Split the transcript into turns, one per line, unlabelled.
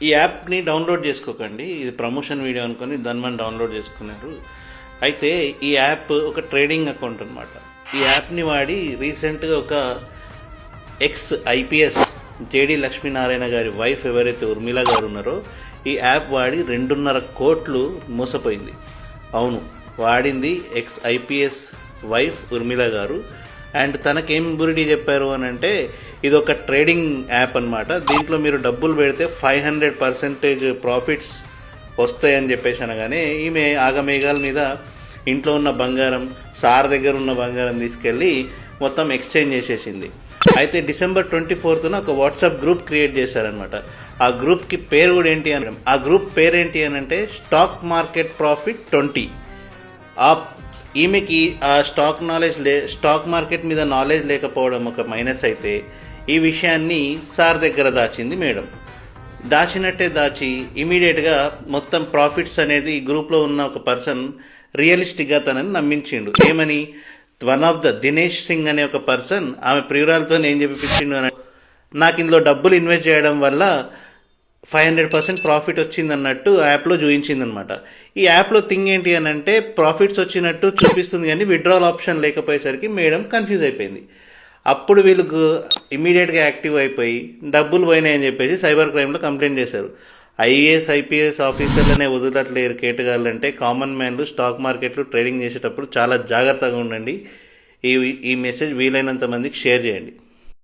ఈ యాప్ని డౌన్లోడ్ చేసుకోకండి. ఇది ప్రమోషన్ వీడియో అనుకొని ధన్వన్ డౌన్లోడ్ చేసుకున్నారు. అయితే ఈ యాప్ ఒక ట్రేడింగ్ అకౌంట్ అనమాట. ఈ యాప్ని వాడి రీసెంట్గా ఒక ఎక్స్ ఐపీఎస్ జేడి లక్ష్మీనారాయణ గారి వైఫ్ ఎవరైతే ఉర్మిళ గారు ఉన్నారో ఈ యాప్ వాడి 2.5 కోట్లు మోసపోయింది. అవును, వాడింది ఎక్స్ ఐపీఎస్ వైఫ్ ఉర్మిళ గారు. అండ్ తనకేం బురిడి చెప్పారు అని అంటే ఇది ఒక ట్రేడింగ్ యాప్ అనమాట. దీంట్లో మీరు డబ్బులు పెడితే 500% ప్రాఫిట్స్ వస్తాయని చెప్పేసి అనగానే ఈమె ఆగమేఘాల మీద ఇంట్లో ఉన్న బంగారం, సార్ దగ్గర ఉన్న బంగారం తీసుకెళ్ళి మొత్తం ఎక్స్చేంజ్ చేసేసింది. అయితే December 24th ఒక వాట్సాప్ గ్రూప్ క్రియేట్ చేశారనమాట. ఆ గ్రూప్కి పేరు కూడా ఏంటి అని, ఆ గ్రూప్ పేరు ఏంటి అని అంటే స్టాక్ మార్కెట్ ప్రాఫిట్ 20. ఈమెకి ఆ స్టాక్ మార్కెట్ మీద నాలెడ్జ్ లేకపోవడం ఒక మైనస్ అయితే ఈ విషయాన్ని సార్ దగ్గర దాచింది మేడం. దాచినట్టే దాచి ఇమీడియట్గా మొత్తం ప్రాఫిట్స్ అనేది ఈ గ్రూప్లో ఉన్న ఒక పర్సన్ రియలిస్టిక్గా తనని నమ్మించిండు. ఏమని, one of the Dinesh Singh అనే ఒక పర్సన్ ఆమె ప్రియురాలతో ఏం చెప్పించిండు అని, నాకు ఇందులో డబ్బులు ఇన్వెస్ట్ చేయడం వల్ల 500% ప్రాఫిట్ వచ్చింది అన్నట్టు యాప్లో చూపించిందనమాట. ఈ యాప్లో థింగ్ ఏంటి అని అంటే ప్రాఫిట్స్ వచ్చినట్టు చూపిస్తుంది కానీ విత్డ్రాల్ ఆప్షన్ లేకపోయేసరికి మేడం కన్ఫ్యూజ్ అయిపోయింది. అప్పుడు వీళ్ళకు ఇమీడియట్గా యాక్టివ్ అయిపోయి డబ్బులు పోయినాయని చెప్పేసి సైబర్ క్రైమ్లో కంప్లైంట్ చేశారు. ఐఏఎస్ ఐపీఎస్ ఆఫీసర్లనే వదిలట్లేరు కేటగాళ్ళంటే కామన్ మ్యాన్లు స్టాక్ మార్కెట్లు ట్రేడింగ్ చేసేటప్పుడు చాలా జాగ్రత్తగా ఉండండి. ఈ మెసేజ్ వీలైనంత మందికి షేర్ చేయండి.